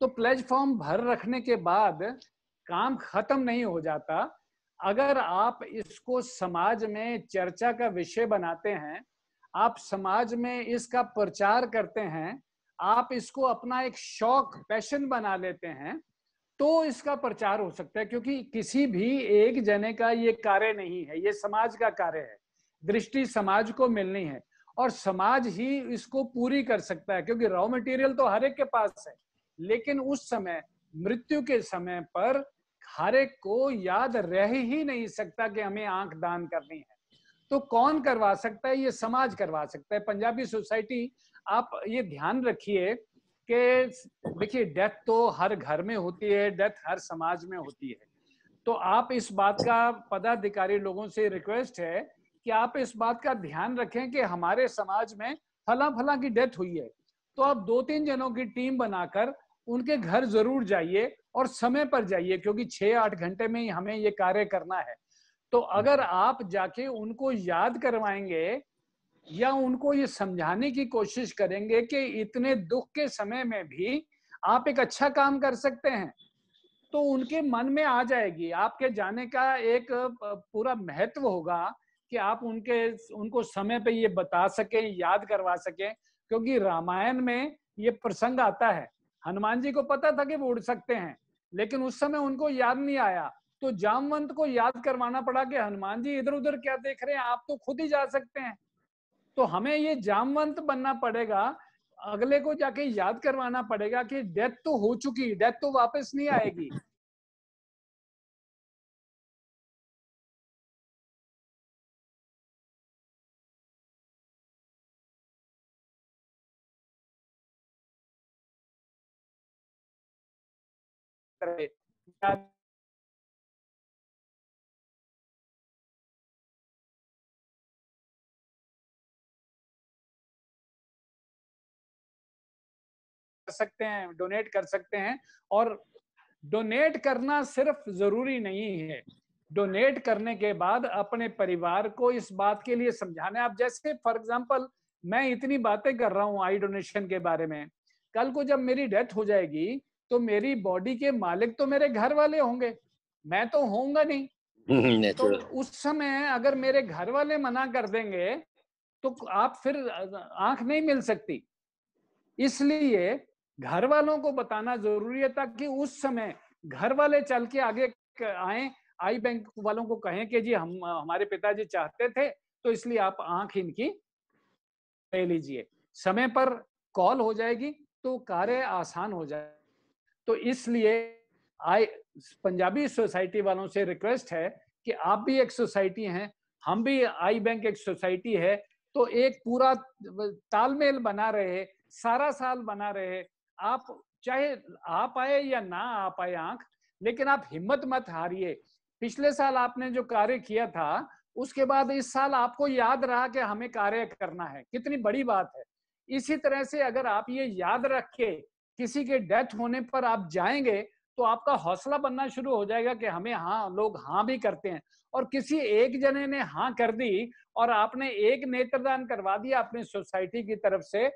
तो प्लेज फॉर्म भर रखने के बाद काम खत्म नहीं हो जाता। अगर आप इसको समाज में चर्चा का विषय बनाते हैं, आप समाज में इसका प्रचार करते हैं, आप इसको अपना एक शौक, पैशन बना लेते हैं, तो इसका प्रचार हो सकता है। क्योंकि किसी भी एक जने का ये कार्य नहीं है, ये समाज का कार्य है। दृष्टि समाज को मिलनी है और समाज ही इसको पूरी कर सकता है, क्योंकि रॉ मटेरियल तो हर एक के पास है, लेकिन उस समय मृत्यु के समय पर हर एक को याद रह ही नहीं सकता कि हमें आंख दान करनी है। तो कौन करवा सकता है? ये समाज करवा सकता है। पंजाबी सोसाइटी, आप ये ध्यान रखिए कि देखिए डेथ तो हर घर में होती है, डेथ हर समाज में होती है। तो आप इस बात का, पदाधिकारी लोगों से रिक्वेस्ट है कि आप इस बात का ध्यान रखें कि हमारे समाज में फला फला की डेथ हुई है, तो आप 2-3 जनों की टीम बनाकर उनके घर जरूर जाइए और समय पर जाइए, क्योंकि 6-8 घंटे में ही हमें ये कार्य करना है। तो अगर आप जाके उनको याद करवाएंगे या उनको ये समझाने की कोशिश करेंगे कि इतने दुख के समय में भी आप एक अच्छा काम कर सकते हैं, तो उनके मन में आ जाएगी। आपके जाने का एक पूरा महत्व होगा कि आप उनको समय पे ये बता सकें, याद करवा सकें। क्योंकि रामायण में ये प्रसंग आता है, हनुमान जी को पता था कि वो उड़ सकते हैं, लेकिन उस समय उनको याद नहीं आया, तो जामवंत को याद करवाना पड़ा कि हनुमान जी इधर उधर क्या देख रहे हैं, आप तो खुद ही जा सकते हैं। तो हमें ये जामवंत बनना पड़ेगा, अगले को जाके याद करवाना पड़ेगा कि डेथ तो हो चुकी, डेथ तो वापस नहीं आएगी। सकते हैं, डोनेट कर सकते हैं। और डोनेट करना सिर्फ जरूरी नहीं है, डोनेट करने के बाद अपने परिवार को इस बात के लिए समझाना है। आप जैसे फॉर एग्जांपल मैं इतनी बातें कर रहा हूं आई डोनेशन के बारे में, कल को जब मेरी डेथ हो जाएगी तो मेरी बॉडी के मालिक तो मेरे घर वाले होंगे, मैं तो होऊंगा नहीं। तो उस समय अगर मेरे घर वाले मना कर देंगे तो आप फिर आंख नहीं मिल सकती। इसलिए घर वालों को बताना जरूरी है, ताकि उस समय घर वाले चल के आगे आए, आई बैंक वालों को कहें कि जी हम, हमारे पिताजी चाहते थे, तो इसलिए आप आंख इनकी ले लीजिए। समय पर कॉल हो जाएगी तो कार्य आसान हो जाए। तो इसलिए पंजाबी सोसाइटी वालों से रिक्वेस्ट है कि आप भी एक सोसाइटी हैं, हम भी आई बैंक एक सोसाइटी है, तो एक पूरा तालमेल बना रहे, सारा साल बना रहे। आप चाहे आप आए या ना आ पाए आंख, लेकिन आप हिम्मत मत हारिए। पिछले साल आपने जो कार्य किया था, उसके बाद इस साल आपको याद रहा कि हमें कार्य करना है, कितनी बड़ी बात है। इसी तरह से अगर आप ये याद रख के किसी के डेथ होने पर आप जाएंगे, तो आपका हौसला बनना शुरू हो जाएगा कि हमें, हाँ, लोग हाँ भी करते हैं। और किसी एक जने ने हाँ कर दी और आपने एक नेत्रदान करवा दिया अपनी सोसाइटी की तरफ से,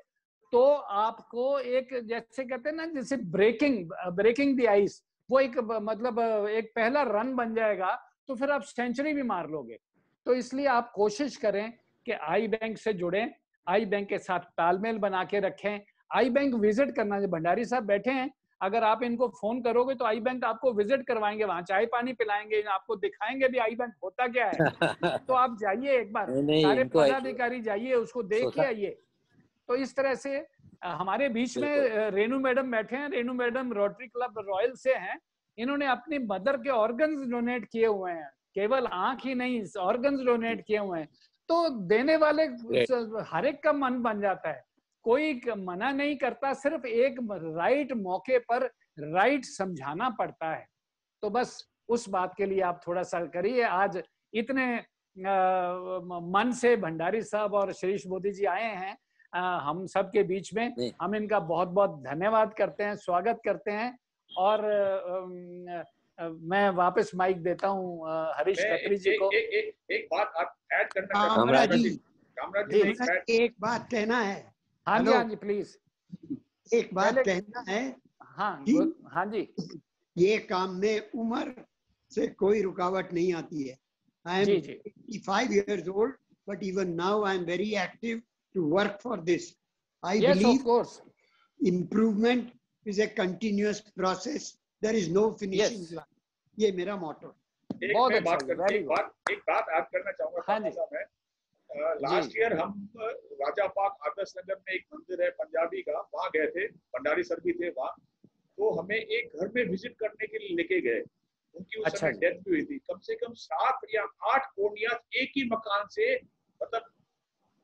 तो आपको एक, जैसे कहते हैं ना, जैसे ब्रेकिंग द आइस, वो एक मतलब एक पहला रन बन जाएगा, तो फिर आप सेंचुरी भी मार लोगे। तो इसलिए आप कोशिश करें कि आई बैंक से जुड़ें, आई बैंक के साथ तालमेल बना के रखें, आई बैंक विजिट करना। भंडारी साहब बैठे हैं, अगर आप इनको फोन करोगे तो आई बैंक आपको विजिट करवाएंगे, वहां चाय पानी पिलाएंगे, आपको दिखाएंगे भी आई बैंक होता क्या है। तो आप जाइए एक बार, सारे पदाधिकारी जाइए, उसको देख के आइए। तो इस तरह से हमारे बीच में रेनू मैडम बैठे हैं। Renu madam rotary club royal से हैं। इन्होंने अपनी मदर के ऑर्गन्स डोनेट किए हुए हैं, केवल आंख ही नहीं, ऑर्गन्स डोनेट किए हुए हैं। तो देने वाले हर एक का मन बन जाता है, कोई मना नहीं करता, सिर्फ एक राइट मौके पर राइट समझाना पड़ता है। तो बस उस बात के लिए आप थोड़ा सा करिए। आज इतने मन से भंडारी साहब और शिरीष मोदी जी आए हैं हम सब के बीच में, हम इनका बहुत बहुत धन्यवाद करते हैं, स्वागत करते हैं। और मैं वापस माइक देता हूँ हरीश खत्री जी को। एक बात ऐड करना कामराज जी, एक बात कहना है। हाँ जी, हाँ जी, प्लीज एक बात कहना है। हाँ जी, ये काम में उम्र से कोई रुकावट नहीं आती है। I am 85 years old, but even now I am very active to work for this. I believe, of course, improvement is a continuous process. There is no finishing line. ये मेरा motto. एक बात ऐड करना चाहूंगा। हाँ जी। Last year हम राजा पाक आदर्श नगर में एक मंदिर है पंजाबी का, वहाँ गए थे, भंडारी सर भी थे वहाँ। तो हमें एक घर में विजिट करने के लिए लेके गए। उनकी उस समय डेथ भी हुई थी। कम से कम 7 या 8 कोनिया एक ही मकान से, मतलब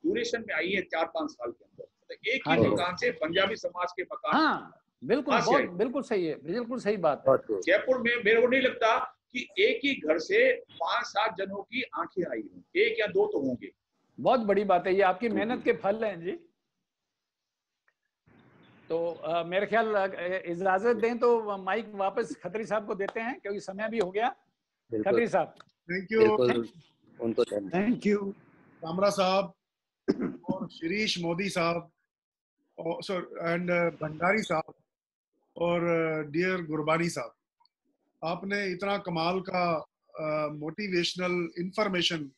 ड्यूरेशन में आई है 4-5 साल के अंदर, मतलब एक ही मकान से पंजाबी समाज के मकान। हाँ, बिल्कुल, बिल्कुल सही है, बिल्कुल सही बात है। जयपुर में मेरे को नहीं लगता कि एक ही घर से 5-7 जनों की आंखें आई हों, 1 या 2 तो होंगे। बहुत बड़ी बात है, ये आपकी मेहनत के फल हैं जी। तो मेरे ख्याल इजाजत दें तो माइक वापस खत्री साहब को देते हैं, क्योंकि समय भी हो गया। खत्री साहब। Thank you. उनको थैंक यू कामरा साहब और शिरीष मोदी साहब एंड भंडारी साहब और डियर गुरबानी साहब, आपने इतना कमाल का मोटिवेशनल इंफॉर्मेशन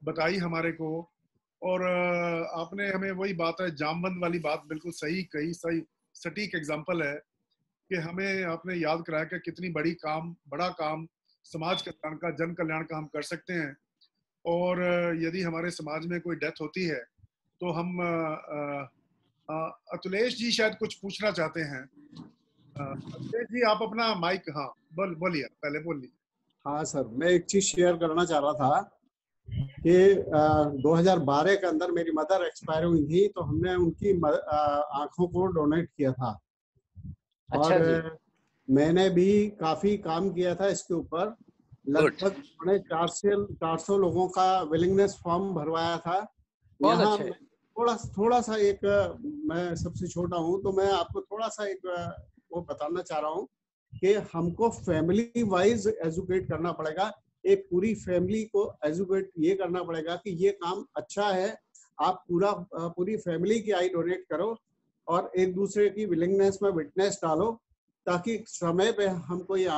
बताई हमारे को। और आपने हमें वही बात है, जामबंद वाली बात बिल्कुल सही कही, सही सटीक एग्जांपल है कि हमें आपने याद कराया कि कितनी बड़ा काम समाज कल्याण का, जन कल्याण का हम कर सकते हैं। और यदि हमारे समाज में कोई डेथ होती है तो हम अतुलेश जी शायद कुछ पूछना चाहते हैं। अतुलेश जी आप अपना माइक, हाँ बोलिए, पहले बोलिए। हाँ सर, मैं एक चीज शेयर करना चाह रहा था कि 2012 के अंदर मेरी मदर एक्सपायर हुई थी, तो हमने उनकी आंखों को डोनेट किया था। अच्छा और मैंने भी काफी काम किया था इसके ऊपर। लगभग 400 लोगों का विलिंगनेस फॉर्म भरवाया था। यहाँ थोड़ा सा एक, मैं सबसे छोटा हूँ तो मैं आपको थोड़ा सा एक वो बताना चाह रहा हूँ कि हमको फैमिली वाइज एजुकेट करना पड़ेगा। एक पूरी फैमिली को एजुकेट ये करना पड़ेगा कि ये काम अच्छा है, आप पूरी फैमिली की आई डोनेट करो और एक दूसरे की विलिंगनेस में विटनेस डालो, ताकि समय पे हमको ये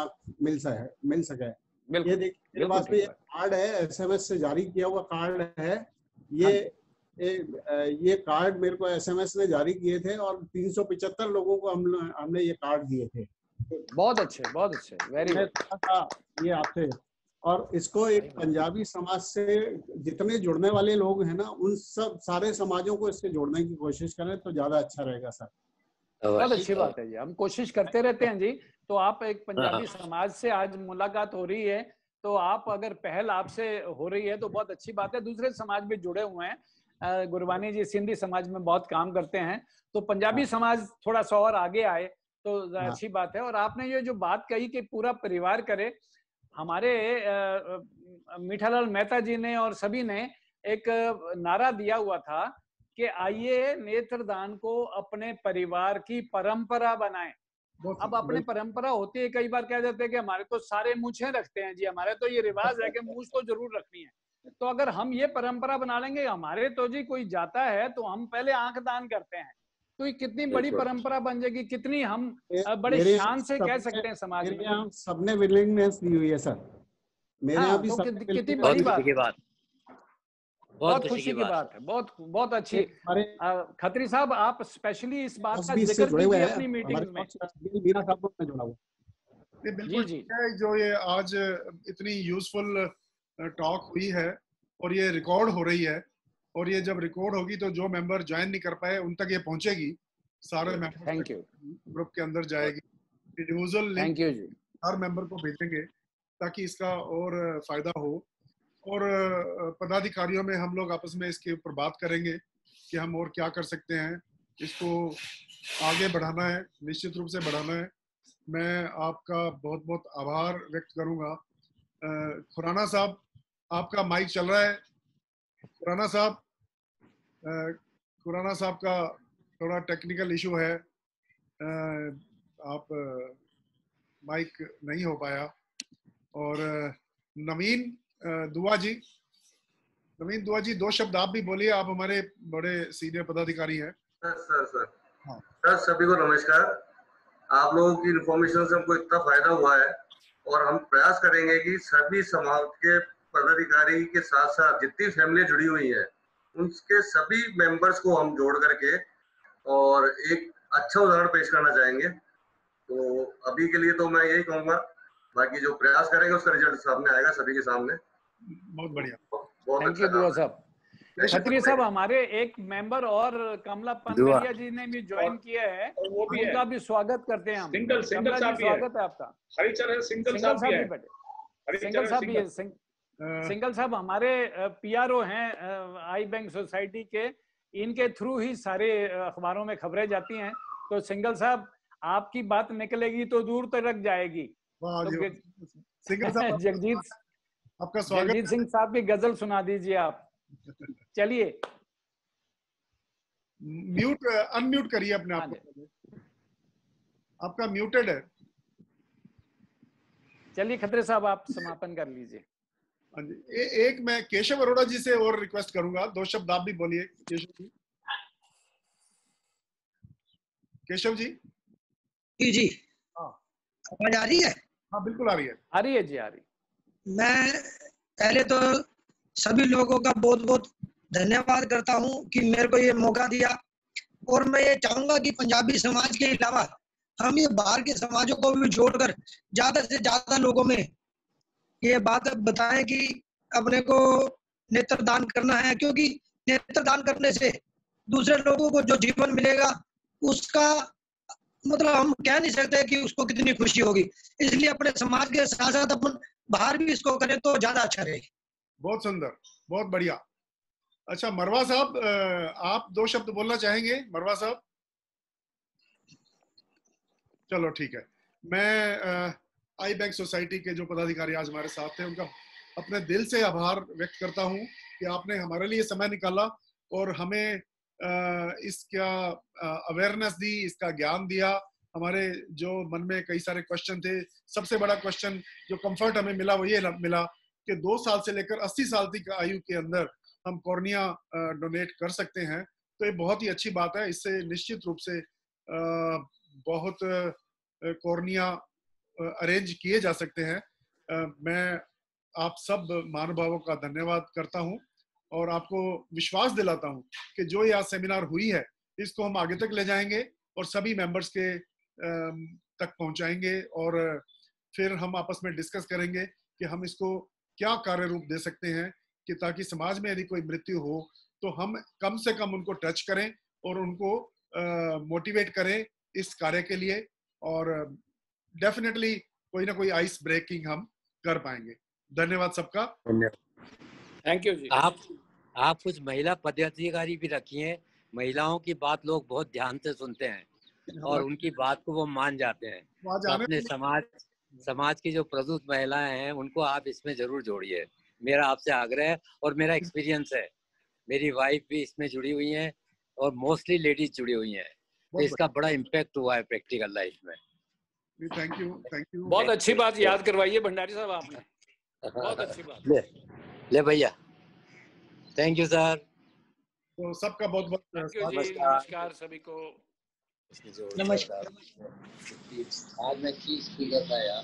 मिल सके। ये देखिए मेरे पास में कार्ड है, SMS से जारी किया हुआ कार्ड है। ये कार्ड मेरे को SMS ने जारी किए थे और 375 लोगों को हमने ये कार्ड दिए थे। बहुत अच्छे, वेरी गुड। ये आपसे, और इसको एक पंजाबी समाज से जितने जुड़ने वाले लोग हैं ना, उन सब सारे समाजों को इससे जोड़ने की कोशिश करें तो ज्यादा अच्छा रहेगा सर। बहुत अच्छी बात है जी, हम कोशिश करते रहते हैं जी। तो आप एक पंजाबी समाज से आज मुलाकात हो रही है, तो आप अगर पहल आपसे हो रही है तो बहुत अच्छी बात है। दूसरे समाज भी जुड़े हुए हैं, गुरबानी जी सिंधी समाज में बहुत काम करते हैं, तो पंजाबी समाज थोड़ा सा और आगे आए तो अच्छी बात है। और आपने ये जो बात कही कि पूरा परिवार करे, हमारे मीठालाल मेहता जी ने और सभी ने एक नारा दिया हुआ था कि आइए नेत्रदान को अपने परिवार की परंपरा बनाएं। अब अपने परंपरा होती है, कई बार कह देते हैं कि हमारे तो सारे मूछें रखते हैं जी, हमारे तो ये रिवाज है कि मूछ तो जरूर रखनी है। तो अगर हम ये परंपरा बना लेंगे, हमारे तो जी कोई जाता है तो हम पहले आंख दान करते हैं, तो ये कितनी बड़ी परंपरा बन जाएगी, कितनी हम बड़े शान से कह सकते हैं समाज में। सबने विलिंगनेस दी हुई है सर, मेरे यहाँ भी कितनी बड़ी बात, बहुत खुशी की बात है, बहुत अच्छी। खत्री साहब आप स्पेशली इस बात का जिक्र कीजिए अपनी मीटिंग में। बिल्कुल जी, जो ये आज इतनी यूजफुल टॉक हुई है और ये रिकॉर्ड हो रही है, और ये जब रिकॉर्ड होगी तो जो मेंबर ज्वाइन नहीं कर पाए उन तक ये पहुंचेगी। सारे मेंबर थैंक यू ग्रुप के अंदर जाएगी। इंडिविजुअल लिंक थैंक यू जी हर मेंबर को भेजेंगे ताकि इसका और फायदा हो। और पदाधिकारियों में हम लोग आपस में इसके ऊपर बात करेंगे कि हम और क्या कर सकते हैं, इसको आगे बढ़ाना है, निश्चित रूप से बढ़ाना है। मैं आपका बहुत बहुत आभार व्यक्त करूंगा। खुराना साहब, आपका माइक चल रहा है। खुराना साहब, खुराना साहब का थोड़ा टेक्निकल इशू है, आप माइक नहीं हो पाया। और नवीन दुआ जी, नवीन दुआ जी, 2 शब्द आप भी बोलिए, आप हमारे बड़े सीनियर पदाधिकारी हैं। सर हाँ सर, सभी को नमस्कार। आप लोगों की इन्फॉर्मेशन से हमको इतना फायदा हुआ है और हम प्रयास करेंगे कि सभी समाज के पदाधिकारी के साथ साथ जितनी फैमिली जुड़ी हुई है उनके सभी मेंबर्स को हम जोड़ करके और एक अच्छा उदाहरण पेश करना चाहेंगे। तो अभी के लिए तो मैं यही कहूंगा, बाकी जो प्रयास करेंगे उसका रिजल्ट सामने आएगा सभी के सामने। बहुत बढ़िया, बहुत थैंक यू दुआ साहब। खत्री साहब, हमारे एक मेंबर और कमला पनगड़िया जी ने भी ज्वाइन किया है, वो भी उनका भी स्वागत करते हैं हम। सिंगल साहब भी स्वागत है आपका। हरिचरण सिंगल साहब भी है। सिंगल साहब भी है। सिंगल साहब हमारे पीआरओ हैं आई बैंक सोसाइटी के, इनके थ्रू ही सारे अखबारों में खबरें जाती हैं। तो सिंगल साहब, आपकी बात निकलेगी तो दूर तक जाएगी। जगजीत, आपका स्वागत। जगजीत सिंह साहब की गजल सुना दीजिए आप। चलिए, म्यूट अनम्यूट करिए अपने आप को, आपका म्यूटेड है। चलिए खत्री साहब, आप समापन कर लीजिए। हाँ जी, एक मैं केशव अरोड़ा जी से और रिक्वेस्ट करूंगा, 2 शब्द आप भी बोलिए। केशव जी, केशव जी। जी हाँ, आवाज आ रही है? हाँ बिल्कुल आ रही है। आ रही है जी, आ रही। मैं पहले तो सभी लोगों का बहुत बहुत धन्यवाद करता हूं कि मेरे को ये मौका दिया। और मैं ये चाहूंगा कि पंजाबी समाज के अलावा हम ये बाहर के समाजों को भी जोड़कर ज्यादा से ज्यादा लोगों में ये बात बताएं कि अपने को नेत्रदान करना है, क्योंकि नेत्रदान करने से दूसरे लोगों को जो जीवन मिलेगा उसका मतलब हम कह नहीं सकते कि उसको कितनी खुशी होगी। इसलिए अपने समाज के साथ साथ अपन बाहर भी इसको करें तो ज्यादा अच्छा रहेगा। बहुत सुंदर, बहुत बढ़िया। अच्छा मरवा साहब, आप 2 शब्द बोलना चाहेंगे? मरवा साहब, चलो ठीक है। मैं आई बैंक सोसाइटी के जो पदाधिकारी आज हमारे साथ थे उनका अपने दिल से आभार व्यक्त करता हूं कि आपने हमारे लिए समय निकाला और हमें इसका अवेयरनेस दी, इसका ज्ञान दिया। हमारे जो मन में कई सारे क्वेश्चन थे, सबसे बड़ा क्वेश्चन जो कंफर्ट हमें मिला वो ये मिला कि 2 साल से लेकर 80 साल तक आयु के अंदर हम कॉर्निया डोनेट कर सकते हैं। तो ये बहुत ही अच्छी बात है। इससे निश्चित रूप से बहुत कॉर्निया अरेंज किए जा सकते हैं। मैं आप सब महानुभावों का धन्यवाद करता हूं और आपको विश्वास दिलाता हूं कि जो ये आज सेमिनार हुई है इसको हम आगे तक ले जाएंगे और सभी मेंबर्स के तक पहुंचाएंगे और फिर हम आपस में डिस्कस करेंगे कि हम इसको क्या कार्य रूप दे सकते हैं कि ताकि समाज में यदि कोई मृत्यु हो तो हम कम से कम उनको टच करें और उनको मोटिवेट करें इस कार्य के लिए। और डेफिनेटली कोई ना कोई आइस ब्रेकिंग हम कर पाएंगे। धन्यवाद सबका। थैंक यू जी। आप कुछ महिला पदाधिकारी भी रखी हैं। महिलाओं की बात लोग बहुत ध्यान से सुनते हैं और उनकी बात को वो मान जाते हैं। तो अपने समाज की जो प्रस्तुत महिलाएं हैं उनको आप इसमें जरूर जोड़िए, मेरा आपसे आग्रह है। और मेरा एक्सपीरियंस है, मेरी वाइफ भी इसमें जुड़ी हुई है और मोस्टली लेडीज जुड़ी हुई हैं, तो इसका बड़ा इम्पैक्ट हुआ है प्रैक्टिकल लाइफ में। Thank you, thank you. बहुत अच्छी बात याद करवाई है भंडारी साहब आपने, बहुत अच्छी बात। ले भैया, थैंक यू सर। तो सबका बहुत बहुत नमस्कार सभी को। नमस्कार। आज मैं चीज पी रहा था यार।